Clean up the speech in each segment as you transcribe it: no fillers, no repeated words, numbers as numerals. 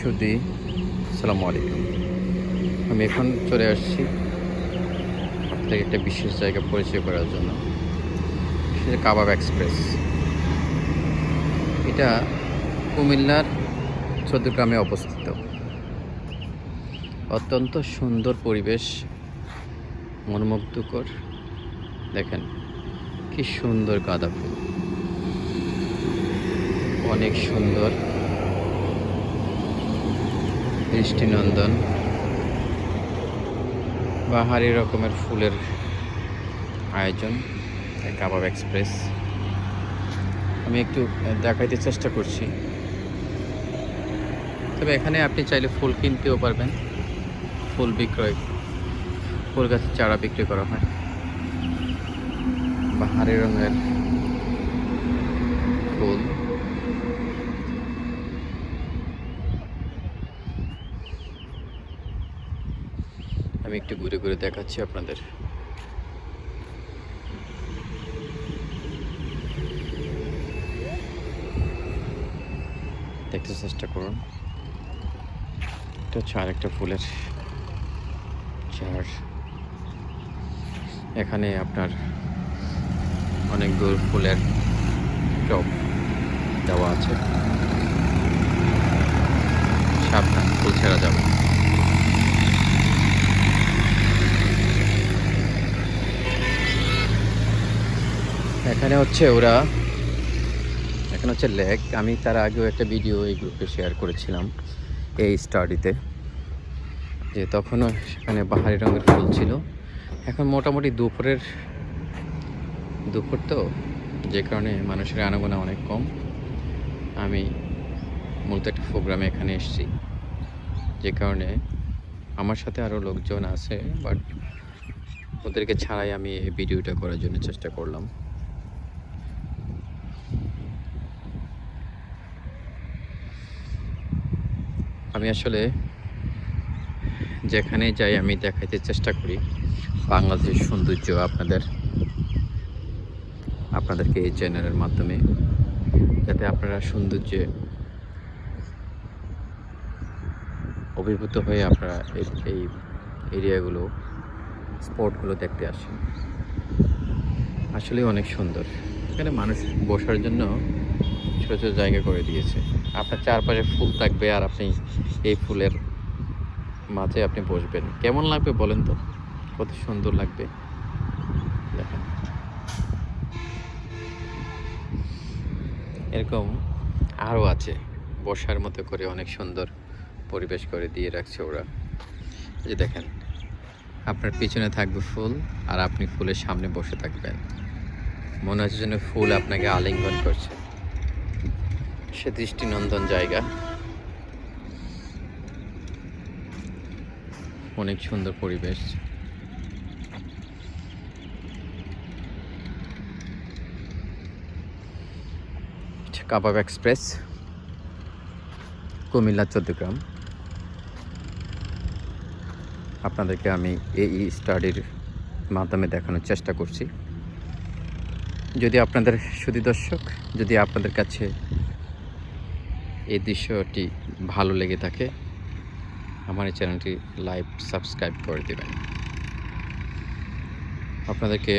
সুধী, আসসালামু আলাইকুম। আমি এখন চলে আসছি আপনাদের একটা বিশেষ জায়গা পরিচয় করার জন্য। সেটা কাবাব এক্সপ্রেস। এটা কুমিল্লার চৌদ্দগ্রামে অবস্থিত। অত্যন্ত সুন্দর পরিবেশ, মনোমুগ্ধকর। দেখেন কি সুন্দর গাঁদা ফুল, অনেক সুন্দর দৃষ্টিনন্দন বাহারি রকমের ফুলের আয়োজন কাবাব এক্সপ্রেস। আমি একটু দেখাইতে চেষ্টা করছি। তবে এখানে আপনি চাইলে ফুল কিনতেও পারবেন। ফুল বিক্রয়, ফুল গাছের চারা বিক্রি করা হয়। বাহারি রঙের ফুল, আমি একটু ঘুরে ঘুরে দেখাচ্ছি আপনাদের। দেখতে চেষ্টা করুন। এটা হচ্ছে আরেকটা ফুলের চার। এখানে আপনার অনেকগুলো ফুলের টব দেওয়া আছে। সাবধান, ফুল ছেঁড়া যাবে। এখানে হচ্ছে এখানে হচ্ছে লেক। আমি তার আগেও একটা ভিডিও এই গ্রুপে শেয়ার করেছিলাম এই স্টাডিতে, যে তখনও সেখানে বাহারি রঙের ফুল ছিল। এখন মোটামুটি দুপুর তো, যে কারণে মানুষের আনাগোনা অনেক কম। আমি মূলত একটা প্রোগ্রামে এখানে এসেছি, যে কারণে আমার সাথে আরও লোকজন আছে, বাট ওদেরকে ছাড়াই আমি এই ভিডিওটা করার জন্য চেষ্টা করলাম। আমি আসলে যেখানে যাই আমি দেখাইতে চেষ্টা করি বাংলাদেশের সৌন্দর্য আপনাদেরকে এই চ্যানেলের মাধ্যমে, যাতে আপনারা সৌন্দর্যে অভিভূত হয়ে আপনারা এই এরিয়াগুলো, স্পটগুলো দেখতে আসেন। আসলে অনেক সুন্দর। এখানে মানুষ বসার জন্য ছোটো ছোটো জায়গা করে দিয়েছে। আপনার চারপাশে ফুল থাকবে আর আপনি এই ফুলের মাঝে আপনি বসবেন। কেমন লাগবে বলেন তো? কত সুন্দর লাগবে দেখেন। এরকম আরও আছে বসার মতো করে, অনেক সুন্দর পরিবেশ করে দিয়ে রাখছে ওরা। এই যে দেখেন, আপনার পিছনে থাকবে ফুল আর আপনি ফুলের সামনে বসে থাকবেন। মনে হচ্ছে যেন ফুল আপনাকে আলিঙ্গন করছে। সে দৃষ্টিনন্দন জায়গা, অনেক সুন্দর পরিবেশ। কাবাব এক্সপ্রেস, কুমিল্লা চৌদ্দগ্রাম। আপনাদেরকে আমি এই স্টাডির মাধ্যমে দেখানোর চেষ্টা করছি। যদি আপনাদের সুধী দর্শক, যদি আপনাদের কাছে এই দৃশ্যটি ভালো লেগে থাকে, আমার এই চ্যানেলটি লাইক সাবস্ক্রাইব করে দেবেন। আপনাদেরকে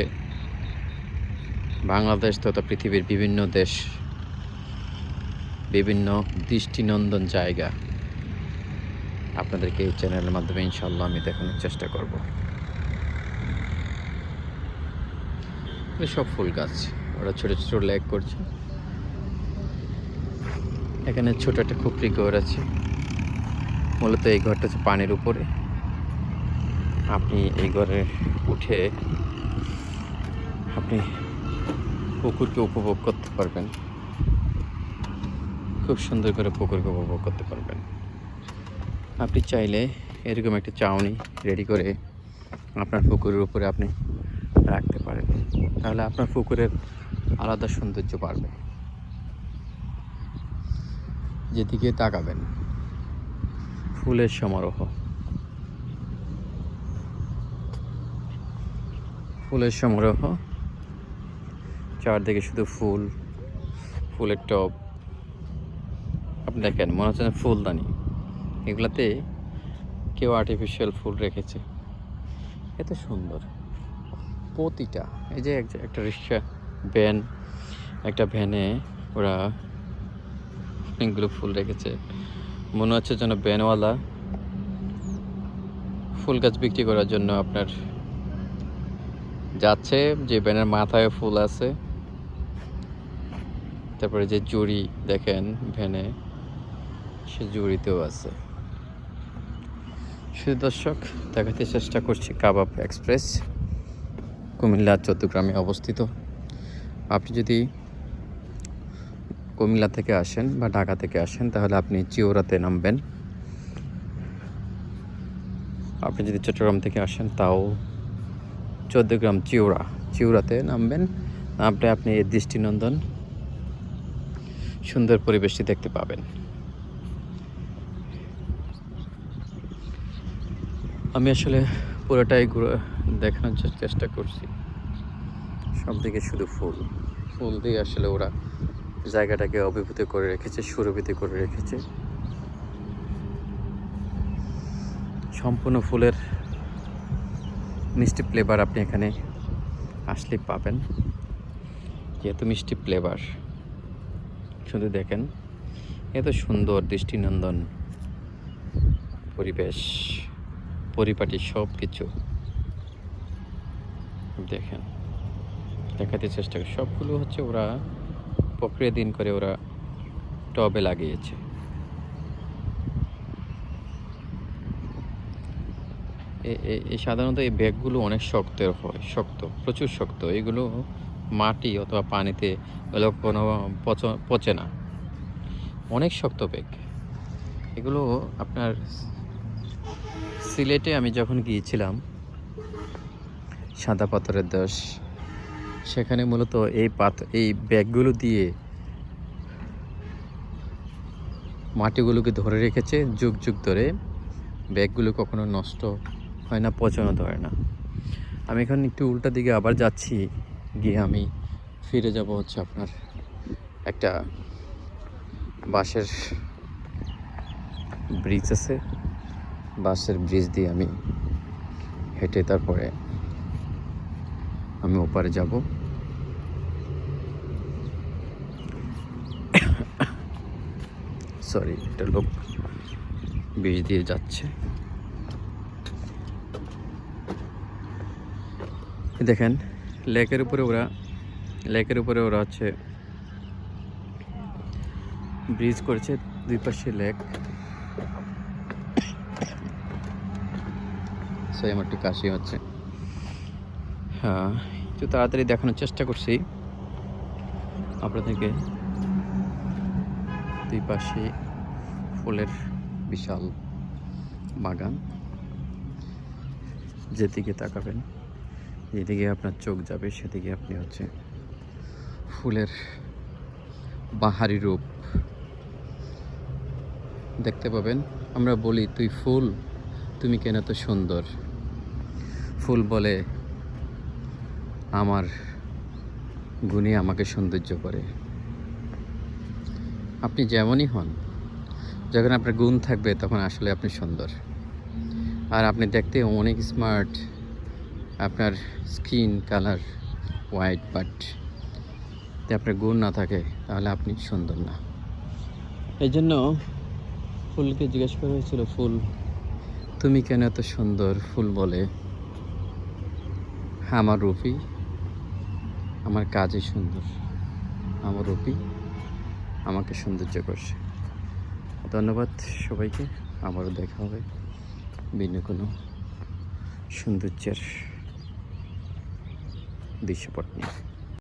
বাংলাদেশ তথা পৃথিবীর বিভিন্ন দেশ, বিভিন্ন দৃষ্টিনন্দন জায়গা আপনাদেরকে এই চ্যানেলের মাধ্যমে ইনশাল্লাহ আমি দেখানোর চেষ্টা করব। সব ফুল গাছ, ওরা ছোটো ছোটো লেক করছে। এখানে ছোট একটা খুপড়ি ঘর আছে। মূলত এই ঘরটা হচ্ছে পানির উপরে। আপনি এই ঘরে উঠে আপনি পুকুরকে উপভোগ করতে পারবেন। খুব সুন্দর করে পুকুরকে উপভোগ করতে পারবেন। আপনি চাইলে এরকম একটা চাউনি রেডি করে আপনার পুকুরের উপরে আপনি রাখতে পারেন, তাহলে আপনার পুকুরের আলাদা সৌন্দর্য বাড়বে। যেদিকে তাকাবেন ফুলের সমারোহ, ফুলের সমারোহ, চারদিকে শুধু ফুল, ফুলের টব। আপনি দেখেন, মনে হচ্ছে ফুলদানি। এগুলাতে কেউ আর্টিফিশিয়াল ফুল রেখেছে, এত সুন্দর প্রতিটা। এই যে একটা রিক্সা ভ্যান, একটা ভ্যানে ওরা অনেকগুলো ফুল রেখেছে। মনে হচ্ছে যেন ভ্যানওয়ালা ফুল গাছ বিক্রি করার জন্য আপনার যাচ্ছে, যে ভ্যানের মাথায় ফুল আছে। তারপরে যে জুড়ি দেখেন ভ্যানে, সে জুড়িতেও আছে। শুধু দর্শক দেখাতে চেষ্টা করছি কাবাব এক্সপ্রেস, কুমিল্লা চৌদ্দগ্রামে অবস্থিত। আপনি যদি কুমিল্লা থেকে আসেন বা ঢাকা থেকে আসেন তাহলে আপনি চিওরাতে নামবেন। আপনি যদি চট্টগ্রাম থেকে আসেন তাও চৌদ্দগ্রাম চিওরাতে নামবেন। আপনি এই দৃষ্টিনন্দন সুন্দর পরিবেশটি দেখতে পাবেন। আমি আসলে পুরোটাই দেখানোর চেষ্টা করছি। সব দিকে শুধু ফুল দিয়ে আসলে ওরা জায়গাটাকে অভিভূত করে রেখেছে, সুরভিত করে রেখেছে। সম্পূর্ণ ফুলের মিষ্টি ফ্লেভার আপনি এখানে আসলে পাবেন। যেহেতু মিষ্টি ফ্লেভার, শুধু দেখেন এত সুন্দর দৃষ্টিনন্দন পরিবেশ, পরিপাটি সব কিছু দেখেন, দেখাতে চেষ্টা করি। সবগুলো হচ্ছে ওরা প্রক্রিয়া দিন করে ওরা টবে লাগিয়েছে। সাধারণত এই ব্যাগগুলো অনেক শক্তের হয়, প্রচুর শক্ত। এগুলো মাটি অথবা পানিতে কোনো পচে না, অনেক শক্ত ব্যাগ এগুলো। আপনার সিলেটে আমি যখন গিয়েছিলাম, সাদা পাথরের দেশ, সেখানে মূলত এই ব্যাগগুলো দিয়ে মাটিগুলোকে ধরে রেখেছে যুগ যুগ ধরে। ব্যাগগুলো কখনো নষ্ট হয় না, পচনও ধরে না। আমি এখন একটু উল্টা দিকে আবার যাচ্ছি, গিয়ে আমি ফিরে যাব হচ্ছে আপনার একটা বাঁশের ব্রিজ আছে, বাঁশের ব্রিজ দিয়ে আমি হেঁটে তারপরে আমি ওপারে যাব। সরি, একটা লোক ব্রিজ দিয়ে যাচ্ছে। দেখেন লেকের উপরে ওরা হচ্ছে ব্রিজ করেছে, দুই পাশে লেক। সরি, আমার একটু কাশি হচ্ছে। হ্যাঁ, একটু তাড়াতাড়ি দেখানোর চেষ্টা করছি আপনাদেরকে। দুই পাশে ফুলের বিশাল বাগান, যেদিকে তাকাবেন, যেদিকে আপনার চোখ যাবে সেদিকে আপনি হচ্ছে ফুলের বাহারি রূপ দেখতে পাবেন। আমরা বলি তুই ফুল, তুমি কেন এত সুন্দর। ফুল বলে আমার গুণে আমাকে সৌন্দর্য করে। আপনি যেমনই হন, যখন আপনার গুণ থাকবে তখন আসলে আপনি সুন্দর। আর আপনি দেখতে অনেক স্মার্ট, আপনার স্কিন কালার হোয়াইট, বাট যদি আপনার গুণ না থাকে তাহলে আপনি সুন্দর না। এই জন্য ফুলকে জিজ্ঞেস করা হয়েছিল, ফুল তুমি কেন এত সুন্দর। ফুল বলে আমার রূপই, আমার কাজই সুন্দর, আমার রূপই আমাকে সৌন্দর্য করছে। ধন্যবাদ সবাইকে। আবারও দেখা হবে ভিন্ন কোনো সৌন্দর্যের দৃশ্যপট নিয়ে।